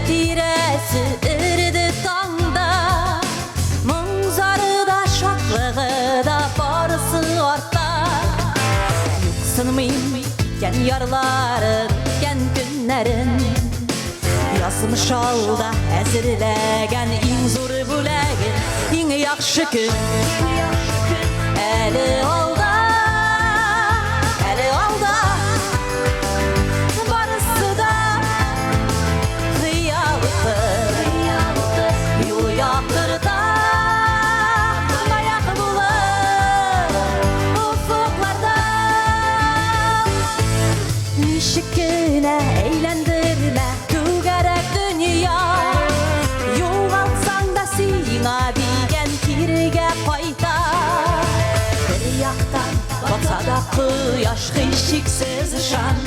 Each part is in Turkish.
tiresi ırdı tanda, munzarıda şatlığı da barısı orta. Yıksınmayım iken yarların, iken günlerin, yazmış alda əzirləgən in zor buləgin, in yaxşı gün. Əli alda, əli alda, barısı da xiyalıdır, yolu yaxırda ayak bulur ufuklarda. Işıkına eğlendirme tügerek dünya, yoğaltsan da sina diyen kirge payda. Bir yaktan batsa da kıyaş ışıksız şan,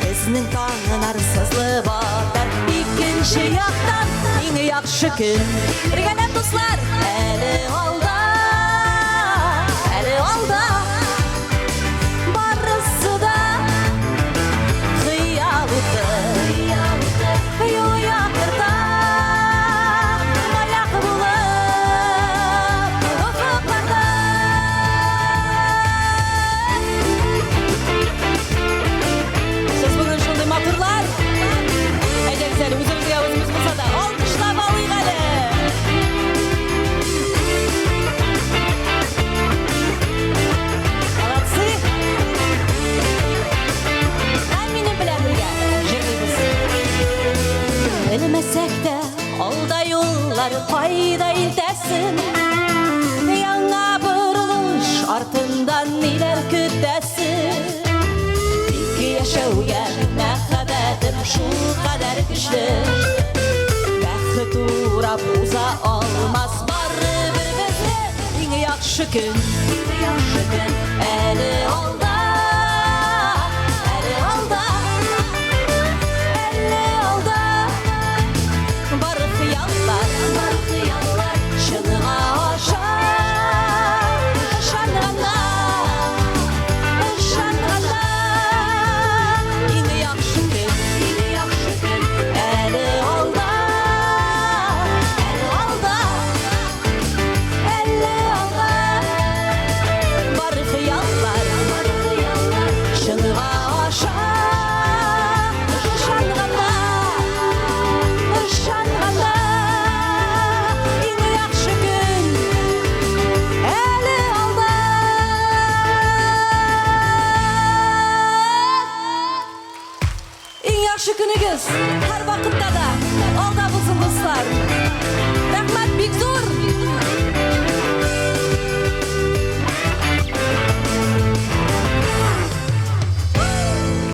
bizning tağın arsızlığı batar. İkinci yaktan en yaxşı gün. Birgene dostlar, eli alda, eli alda, barısı da xiyalıdır, yolu yakırda ayak bulur ufuklarda. Siz bugün şunday matırlar, ece güzel huzurunuzga o'zimiz bo'lsa da olqishlab olaylik hali. Молодцы! Meni bilan birga yig'laymiz. Bilmasak da alda yo'llar foyda iltasin, yangi burilish ortindan nelar kutasin. Ikki yashauga naqabatim shu qadar kuchli, baxт urab uza olmas baribir bizni eng yaxshi kun. Eli olda, eli olda, eli olda, bar xiyollar shiniga oshar, ishonganda, ishonganda eng yaxshi kun. Eli olda, eli olda, eli olda, bar xiyollar shiniga oshar, ishonganda, ishonganda eng yaxshi kun. Eli olda. Eng yaxshi kuningiz har vaqtda da olda bo'lsin do'stlar.